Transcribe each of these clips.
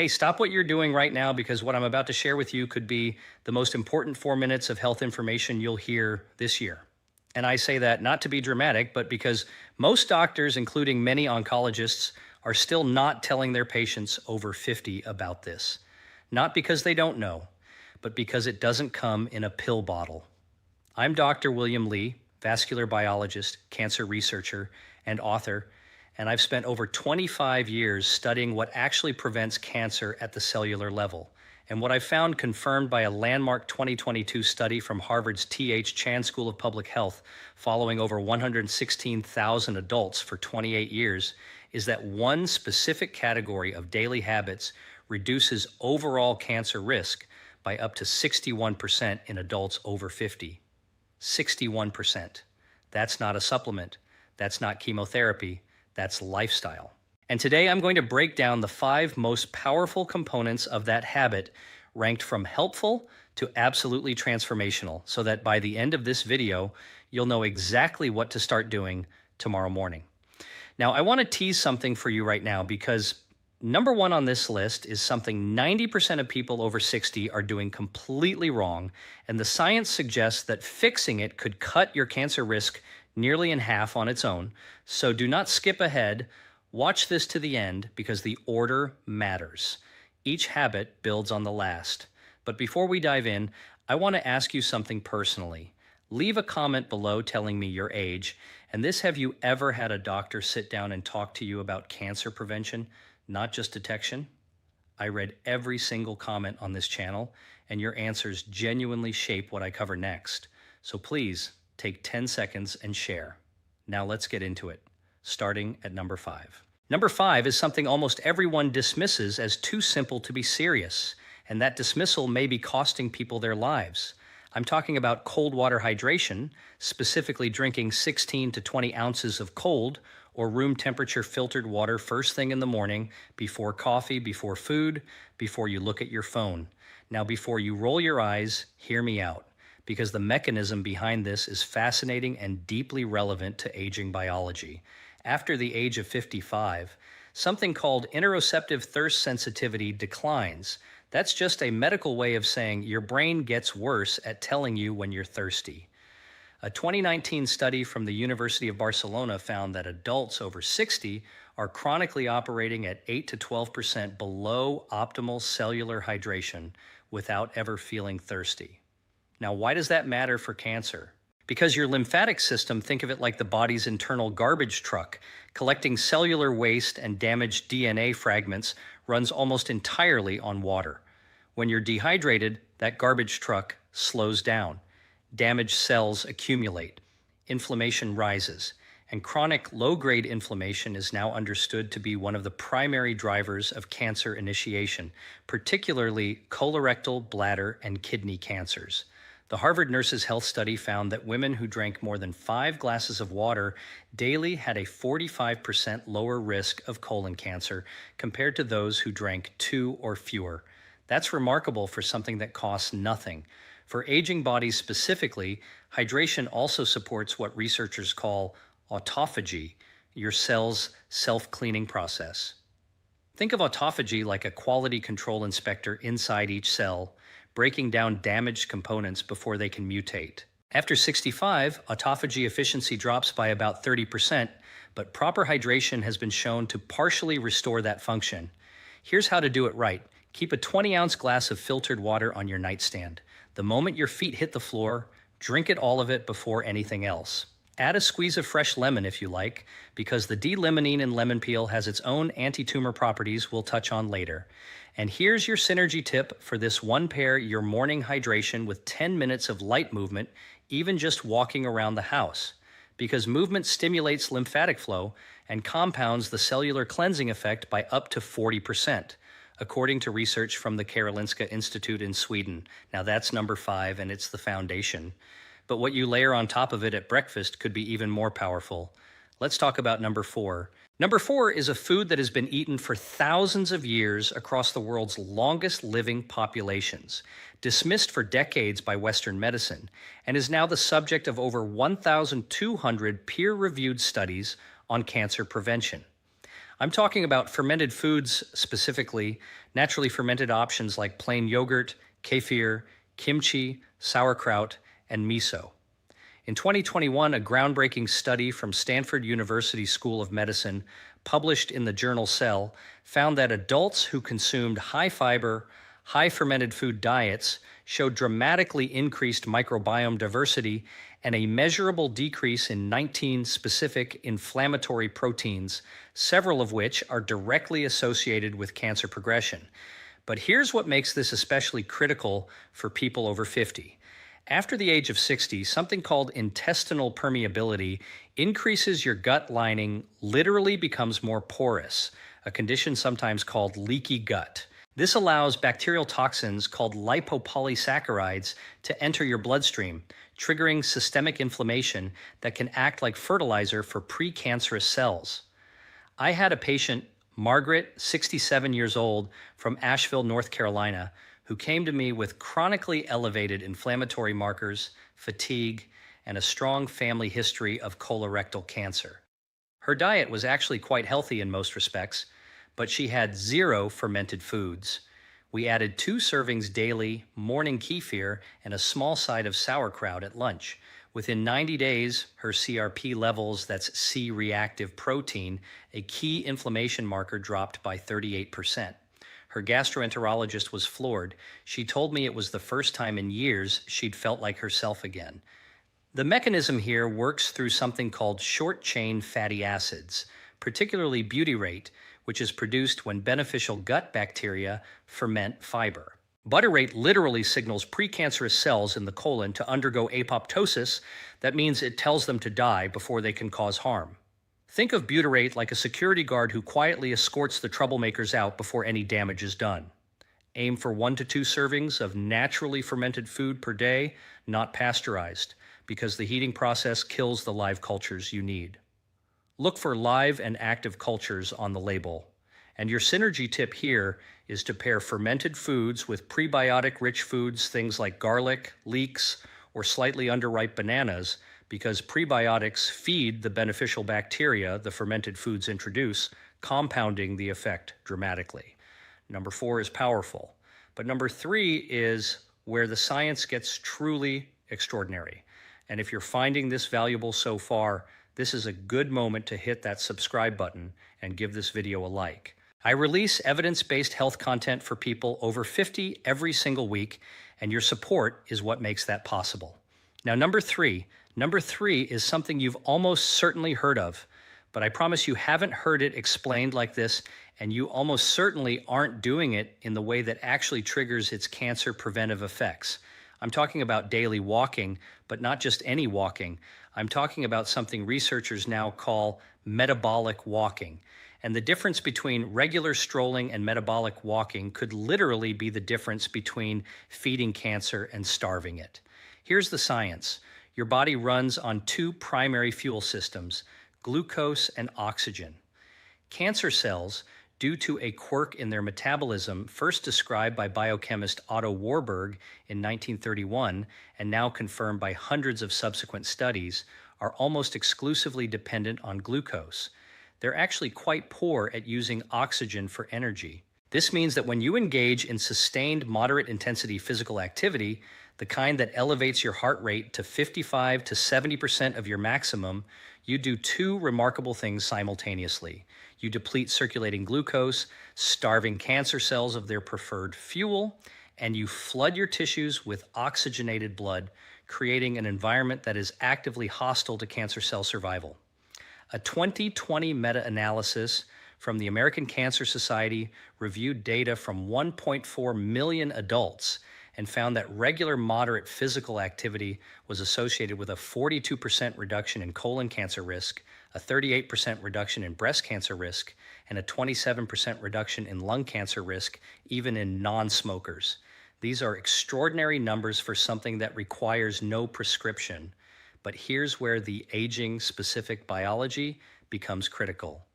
Hey, stop what you're doing right now because what I'm about to share with you could be the most important 4 minutes of health information you'll hear this year. And I say that not to be dramatic, but because most doctors, including many oncologists, are still not telling their patients over 50 about this. Not because they don't know, but because it doesn't come in a pill bottle. I'm Dr. William Lee, vascular biologist, cancer researcher, and author, and I've spent over 25 years studying what actually prevents cancer at the cellular level. And what I've found, confirmed by a landmark 2022 study from Harvard's T.H. Chan School of Public Health, following over 116,000 adults for 28 years, is that one specific category of daily habits reduces overall cancer risk by up to 61% in adults over 50. 61%. That's not a supplement. That's not chemotherapy. That's lifestyle. And today I'm going to break down the 5 most powerful components of that habit, ranked from helpful to absolutely transformational, so that by the end of this video, you'll know exactly what to start doing tomorrow morning. Now, I want to tease something for you right now because number 1 on this list is something 90% of people over 60 are doing completely wrong, and the science suggests that fixing it could cut your cancer risk nearly in half on its own. So do not skip ahead. Watch this to the end because the order matters. Each habit builds on the last. But before we dive in, I want to ask you something personally. Leave a comment below telling me your age. And this, have you ever had a doctor sit down and talk to you about cancer prevention, not just detection? I read every single comment on this channel, and your answers genuinely shape what I cover next. So please, take 10 seconds and share. Now let's get into it, starting at number 5. Number 5 is something almost everyone dismisses as too simple to be serious, and that dismissal may be costing people their lives. I'm talking about cold water hydration, specifically drinking 16 to 20 ounces of cold or room temperature filtered water first thing in the morning, before coffee, before food, before you look at your phone. Now, before you roll your eyes, hear me out, because the mechanism behind this is fascinating and deeply relevant to aging biology. After the age of 55, something called interoceptive thirst sensitivity declines. That's just a medical way of saying your brain gets worse at telling you when you're thirsty. A 2019 study from the University of Barcelona found that adults over 60 are chronically operating at 8 to 12% below optimal cellular hydration without ever feeling thirsty. Now, why does that matter for cancer? Because your lymphatic system, think of it like the body's internal garbage truck, collecting cellular waste and damaged DNA fragments, runs almost entirely on water. When you're dehydrated, that garbage truck slows down. Damaged cells accumulate. Inflammation rises. And chronic low-grade inflammation is now understood to be one of the primary drivers of cancer initiation, particularly colorectal, bladder, and kidney cancers. The Harvard Nurses' Health Study found that women who drank more than 5 glasses of water daily had a 45% lower risk of colon cancer compared to those who drank 2 or fewer. That's remarkable for something that costs nothing. For aging bodies specifically, hydration also supports what researchers call autophagy, your cell's self-cleaning process. Think of autophagy like a quality control inspector inside each cell, breaking down damaged components before they can mutate. After 65, autophagy efficiency drops by about 30%, but proper hydration has been shown to partially restore that function. Here's how to do it right. Keep a 20-ounce glass of filtered water on your nightstand. The moment your feet hit the floor, drink it, all of it, before anything else. Add a squeeze of fresh lemon if you like, because the D-limonene in lemon peel has its own anti-tumor properties we'll touch on later. And here's your synergy tip for this one: pair your morning hydration with 10 minutes of light movement, even just walking around the house. Because movement stimulates lymphatic flow and compounds the cellular cleansing effect by up to 40%, according to research from the Karolinska Institute in Sweden. Now that's number 5, and it's the foundation. But what you layer on top of it at breakfast could be even more powerful. Let's talk about number 4. Number 4 is a food that has been eaten for thousands of years across the world's longest living populations, dismissed for decades by Western medicine, and is now the subject of over 1,200 peer-reviewed studies on cancer prevention. I'm talking about fermented foods specifically, naturally fermented options like plain yogurt, kefir, kimchi, sauerkraut, and miso. In 2021, a groundbreaking study from Stanford University School of Medicine, published in the journal Cell, found that adults who consumed high fiber, high fermented food diets showed dramatically increased microbiome diversity and a measurable decrease in 19 specific inflammatory proteins, several of which are directly associated with cancer progression. But here's what makes this especially critical for people over 50. After the age of 60, something called intestinal permeability increases. Your gut lining literally becomes more porous, a condition sometimes called leaky gut. This allows bacterial toxins called lipopolysaccharides to enter your bloodstream, triggering systemic inflammation that can act like fertilizer for precancerous cells. I had a patient, Margaret, 67 years old, from Asheville, North Carolina, who came to me with chronically elevated inflammatory markers, fatigue, and a strong family history of colorectal cancer. Her diet was actually quite healthy in most respects, but she had 0 fermented foods. We added 2 servings daily, morning kefir, and a small side of sauerkraut at lunch. Within 90 days, her CRP levels, that's C-reactive protein, a key inflammation marker, dropped by 38%. Her gastroenterologist was floored. She told me it was the first time in years she'd felt like herself again. The mechanism here works through something called short-chain fatty acids, particularly butyrate, which is produced when beneficial gut bacteria ferment fiber. Butyrate literally signals precancerous cells in the colon to undergo apoptosis. That means it tells them to die before they can cause harm. Think of butyrate like a security guard who quietly escorts the troublemakers out before any damage is done. Aim for 1 to 2 servings of naturally fermented food per day, not pasteurized, because the heating process kills the live cultures you need. Look for live and active cultures on the label. And your synergy tip here is to pair fermented foods with prebiotic-rich foods, things like garlic, leeks, or slightly underripe bananas, because prebiotics feed the beneficial bacteria the fermented foods introduce, compounding the effect dramatically. Number 4 is powerful. But number 3 is where the science gets truly extraordinary. And if you're finding this valuable so far, this is a good moment to hit that subscribe button and give this video a like. I release evidence-based health content for people over 50 every single week, and your support is what makes that possible. Now, number three is something you've almost certainly heard of, but I promise you haven't heard it explained like this, and you almost certainly aren't doing it in the way that actually triggers its cancer preventive effects. I'm talking about daily walking, but not just any walking. I'm talking about something researchers now call metabolic walking. And the difference between regular strolling and metabolic walking could literally be the difference between feeding cancer and starving it. Here's the science. Your body runs on 2 primary fuel systems, glucose and oxygen. Cancer cells, due to a quirk in their metabolism first described by biochemist Otto Warburg in 1931 and now confirmed by hundreds of subsequent studies, are almost exclusively dependent on glucose. They're actually quite poor at using oxygen for energy. This means that when you engage in sustained moderate intensity physical activity, the kind that elevates your heart rate to 55 to 70% of your maximum, you do 2 remarkable things simultaneously. You deplete circulating glucose, starving cancer cells of their preferred fuel, and you flood your tissues with oxygenated blood, creating an environment that is actively hostile to cancer cell survival. A 2020 meta-analysis from the American Cancer Society reviewed data from 1.4 million adults and found that regular moderate physical activity was associated with a 42% reduction in colon cancer risk, a 38% reduction in breast cancer risk, and a 27% reduction in lung cancer risk, even in non-smokers. These are extraordinary numbers for something that requires no prescription. But here's where the aging-specific biology becomes critical.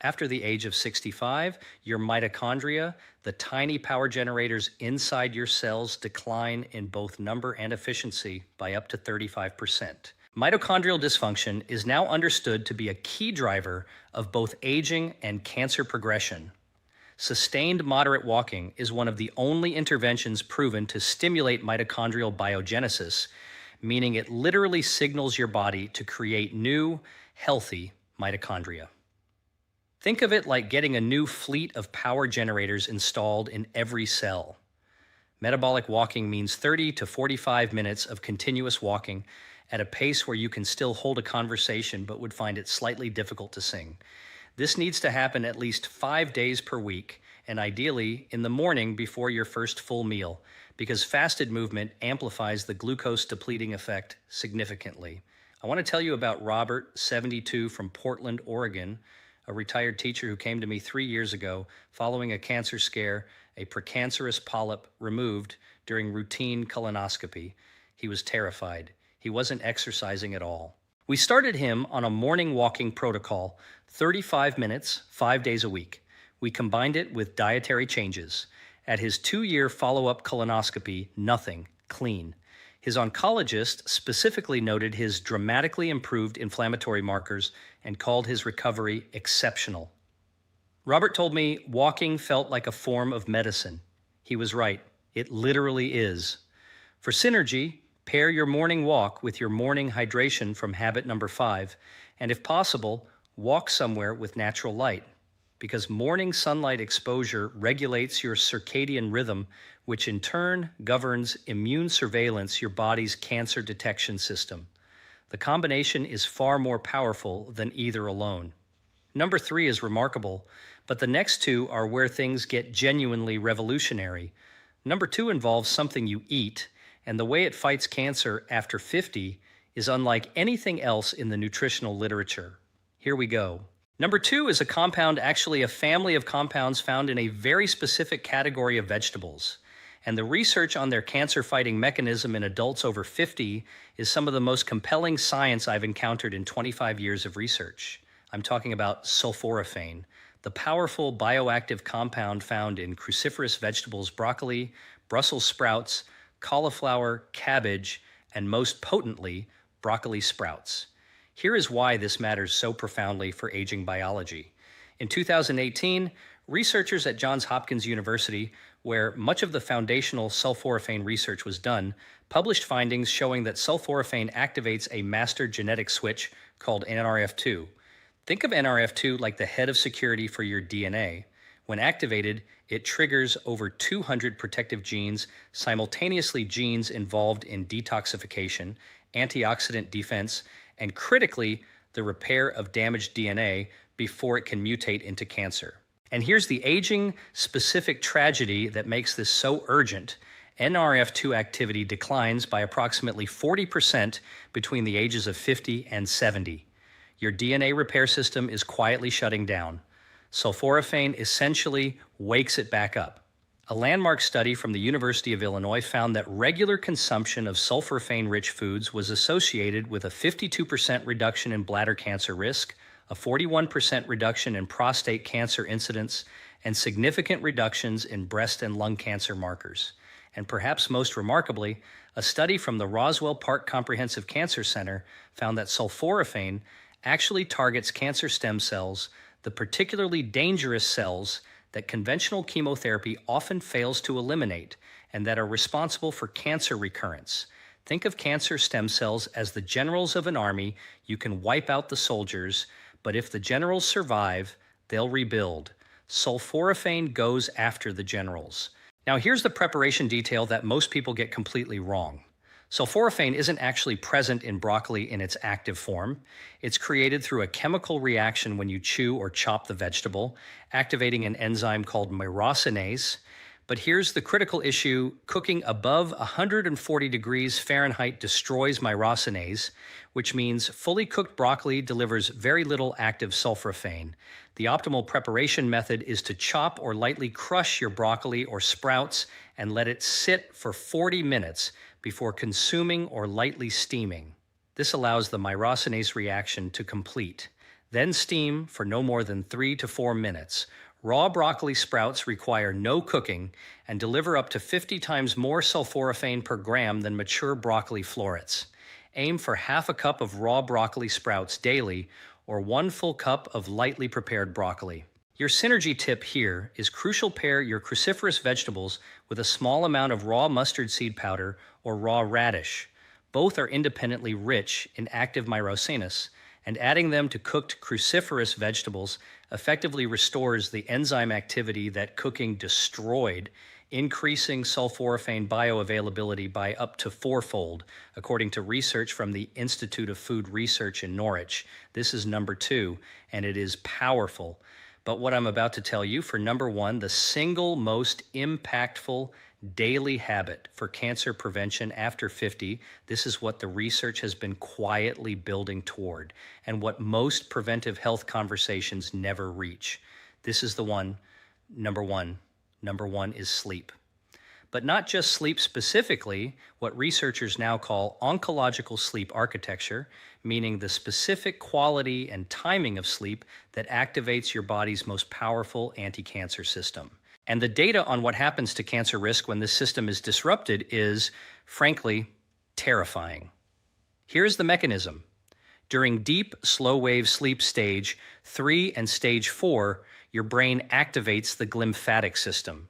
After the age of 65, your mitochondria, the tiny power generators inside your cells, decline in both number and efficiency by up to 35%. Mitochondrial dysfunction is now understood to be a key driver of both aging and cancer progression. Sustained moderate walking is one of the only interventions proven to stimulate mitochondrial biogenesis, meaning it literally signals your body to create new, healthy mitochondria. Think of it like getting a new fleet of power generators installed in every cell. Metabolic walking means 30 to 45 minutes of continuous walking at a pace where you can still hold a conversation but would find it slightly difficult to sing. This needs to happen at least 5 days per week, and ideally in the morning before your first full meal, because fasted movement amplifies the glucose depleting effect significantly. I want to tell you about Robert, 72, from Portland, Oregon, a retired teacher who came to me 3 years ago following a cancer scare, a precancerous polyp removed during routine colonoscopy. He was terrified. He wasn't exercising at all. We started him on a morning walking protocol, 35 minutes, 5 days a week. We combined it with dietary changes. At his 2-year follow-up colonoscopy, nothing, clean. His oncologist specifically noted his dramatically improved inflammatory markers and called his recovery exceptional. Robert told me walking felt like a form of medicine. He was right. It literally is. For synergy, pair your morning walk with your morning hydration from habit number 5, and if possible, walk somewhere with natural light, because morning sunlight exposure regulates your circadian rhythm, which in turn governs immune surveillance, your body's cancer detection system. The combination is far more powerful than either alone. Number 3 is remarkable, but the next 2 are where things get genuinely revolutionary. Number 2 involves something you eat, and the way it fights cancer after 50 is unlike anything else in the nutritional literature. Here we go. Number 2 is a compound, actually a family of compounds found in a very specific category of vegetables. And the research on their cancer-fighting mechanism in adults over 50 is some of the most compelling science I've encountered in 25 years of research. I'm talking about sulforaphane, the powerful bioactive compound found in cruciferous vegetables, broccoli, Brussels sprouts, cauliflower, cabbage, and most potently, broccoli sprouts. Here is why this matters so profoundly for aging biology. In 2018, researchers at Johns Hopkins University, where much of the foundational sulforaphane research was done, published findings showing that sulforaphane activates a master genetic switch called NRF2. Think of NRF2 like the head of security for your DNA. When activated, it triggers over 200 protective genes, simultaneously genes involved in detoxification, antioxidant defense, and critically, the repair of damaged DNA before it can mutate into cancer. And here's the aging-specific tragedy that makes this so urgent. NRF2 activity declines by approximately 40% between the ages of 50 and 70. Your DNA repair system is quietly shutting down. Sulforaphane essentially wakes it back up. A landmark study from the University of Illinois found that regular consumption of sulforaphane-rich foods was associated with a 52% reduction in bladder cancer risk, a 41% reduction in prostate cancer incidence, and significant reductions in breast and lung cancer markers. And perhaps most remarkably, a study from the Roswell Park Comprehensive Cancer Center found that sulforaphane actually targets cancer stem cells, the particularly dangerous cells that conventional chemotherapy often fails to eliminate and that are responsible for cancer recurrence. Think of cancer stem cells as the generals of an army. You can wipe out the soldiers, but if the generals survive, they'll rebuild. Sulforaphane goes after the generals. Now here's the preparation detail that most people get completely wrong. Sulforaphane isn't actually present in broccoli in its active form. It's created through a chemical reaction when you chew or chop the vegetable, activating an enzyme called myrosinase. But here's the critical issue: cooking above 140 degrees Fahrenheit destroys myrosinase, which means fully cooked broccoli delivers very little active sulforaphane. The optimal preparation method is to chop or lightly crush your broccoli or sprouts and let it sit for 40 minutes before consuming or lightly steaming. This allows the myrosinase reaction to complete. Then steam for no more than 3 to 4 minutes. Raw broccoli sprouts require no cooking and deliver up to 50 times more sulforaphane per gram than mature broccoli florets. Aim for half a cup of raw broccoli sprouts daily or 1 full cup of lightly prepared broccoli. Your synergy tip here is crucial: pair your cruciferous vegetables with a small amount of raw mustard seed powder or raw radish. Both are independently rich in active myrosinus, and adding them to cooked cruciferous vegetables effectively restores the enzyme activity that cooking destroyed, increasing sulforaphane bioavailability by up to fourfold, according to research from the Institute of Food Research in Norwich. This is number 2, and it is powerful. But what I'm about to tell you for number 1, the single most impactful daily habit for cancer prevention after 50, this is what the research has been quietly building toward and what most preventive health conversations never reach. This is the one, number 1. Number 1 is sleep. But not just sleep specifically, what researchers now call oncological sleep architecture, meaning the specific quality and timing of sleep that activates your body's most powerful anti-cancer system. And the data on what happens to cancer risk when this system is disrupted is, frankly, terrifying. Here's the mechanism. During deep, slow-wave sleep stage 3 and stage 4, your brain activates the glymphatic system.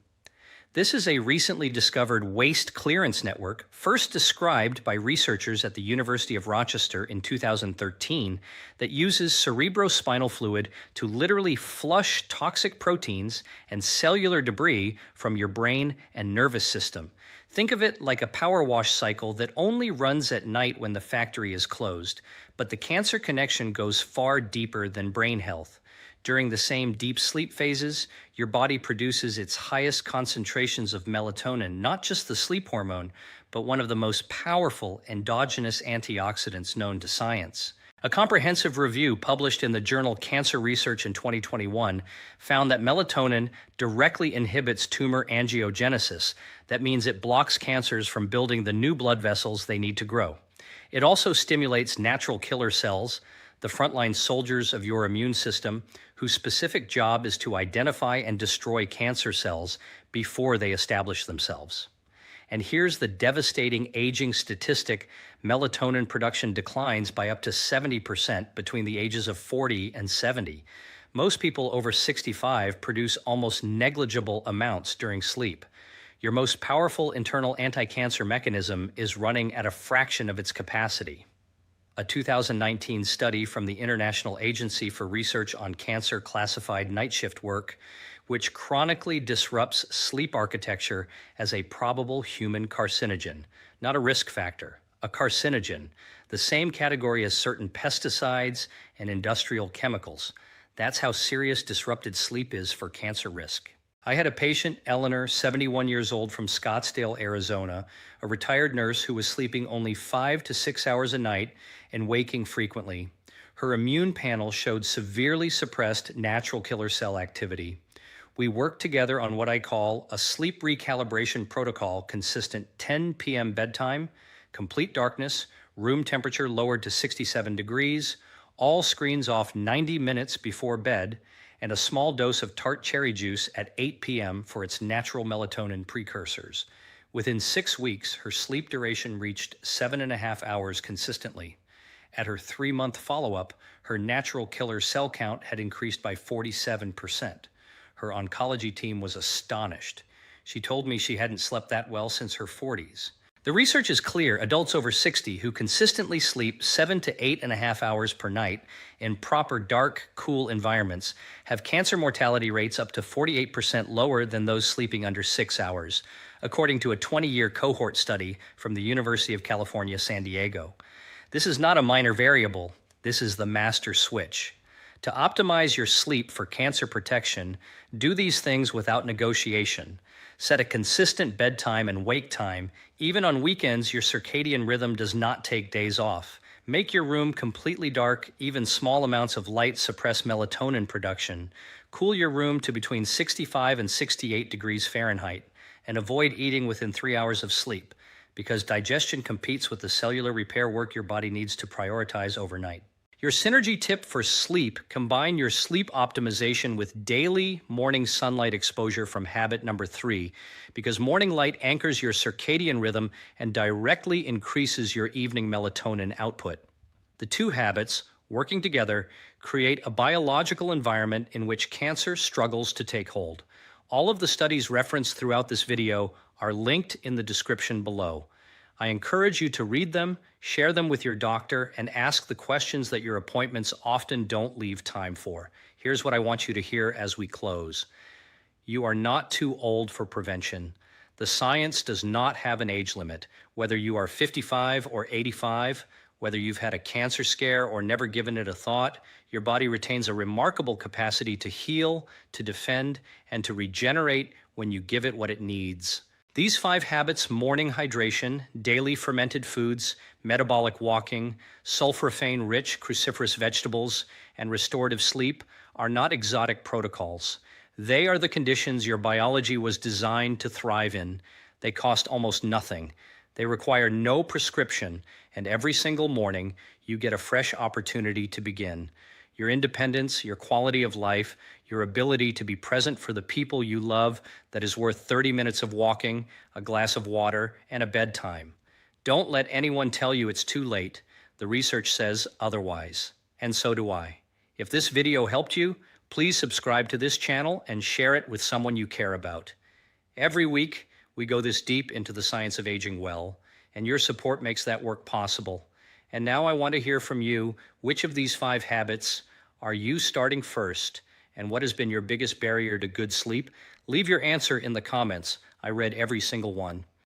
This is a recently discovered waste clearance network, first described by researchers at the University of Rochester in 2013, that uses cerebrospinal fluid to literally flush toxic proteins and cellular debris from your brain and nervous system. Think of it like a power wash cycle that only runs at night when the factory is closed, but the cancer connection goes far deeper than brain health. During the same deep sleep phases, your body produces its highest concentrations of melatonin, not just the sleep hormone, but one of the most powerful endogenous antioxidants known to science. A comprehensive review published in the journal Cancer Research in 2021 found that melatonin directly inhibits tumor angiogenesis. That means it blocks cancers from building the new blood vessels they need to grow. It also stimulates natural killer cells, the frontline soldiers of your immune system, whose specific job is to identify and destroy cancer cells before they establish themselves. And here's the devastating aging statistic: melatonin production declines by up to 70% between the ages of 40 and 70. Most people over 65 produce almost negligible amounts during sleep. Your most powerful internal anti-cancer mechanism is running at a fraction of its capacity. A 2019 study from the International Agency for Research on Cancer classified night shift work, which chronically disrupts sleep architecture as a probable human carcinogen, not a risk factor, a carcinogen, the same category as certain pesticides and industrial chemicals. That's how serious disrupted sleep is for cancer risk. I had a patient, Eleanor, 71 years old, from Scottsdale, Arizona, a retired nurse who was sleeping only 5 to 6 hours a night and waking frequently. Her immune panel showed severely suppressed natural killer cell activity. We worked together on what I call a sleep recalibration protocol consistent 10 p.m. bedtime, complete darkness, room temperature lowered to 67 degrees, all screens off 90 minutes before bed, and a small dose of tart cherry juice at 8 p.m. for its natural melatonin precursors. Within 6 weeks, her sleep duration reached 7.5 hours consistently. At her 3-month follow-up, her natural killer cell count had increased by 47%. Her oncology team was astonished. She told me she hadn't slept that well since her 40s. The research is clear. Adults over 60 who consistently sleep 7 to 8.5 hours per night in proper dark, cool environments have cancer mortality rates up to 48% lower than those sleeping under 6 hours, according to a 20-year cohort study from the University of California, San Diego. This is not a minor variable. This is the master switch. To optimize your sleep for cancer protection, do these things without negotiation. Set a consistent bedtime and wake time. Even on weekends, your circadian rhythm does not take days off. Make your room completely dark. Even small amounts of light suppress melatonin production. Cool your room to between 65 and 68 degrees Fahrenheit. And avoid eating within 3 hours of sleep, because digestion competes with the cellular repair work your body needs to prioritize overnight. Your synergy tip for sleep: combine your sleep optimization with daily morning sunlight exposure from habit number 3, because morning light anchors your circadian rhythm and directly increases your evening melatonin output. The two habits, working together, create a biological environment in which cancer struggles to take hold. All of the studies referenced throughout this video are linked in the description below. I encourage you to read them, share them with your doctor, and ask the questions that your appointments often don't leave time for. Here's what I want you to hear as we close. You are not too old for prevention. The science does not have an age limit. Whether you are 55 or 85, whether you've had a cancer scare or never given it a thought, your body retains a remarkable capacity to heal, to defend, and to regenerate when you give it what it needs. These 5 habits: morning hydration, daily fermented foods, metabolic walking, sulforaphane-rich cruciferous vegetables, and restorative sleep, are not exotic protocols. They are the conditions your biology was designed to thrive in. They cost almost nothing. They require no prescription, and every single morning you get a fresh opportunity to begin. Your independence, your quality of life, your ability to be present for the people you love, that is worth 30 minutes of walking, a glass of water, and a bedtime. Don't let anyone tell you it's too late. The research says otherwise, and so do I. If this video helped you, please subscribe to this channel and share it with someone you care about. Every week, we go this deep into the science of aging well, and your support makes that work possible. And now I want to hear from you. Which of these 5 habits are you starting first? And what has been your biggest barrier to good sleep? Leave your answer in the comments. I read every single one.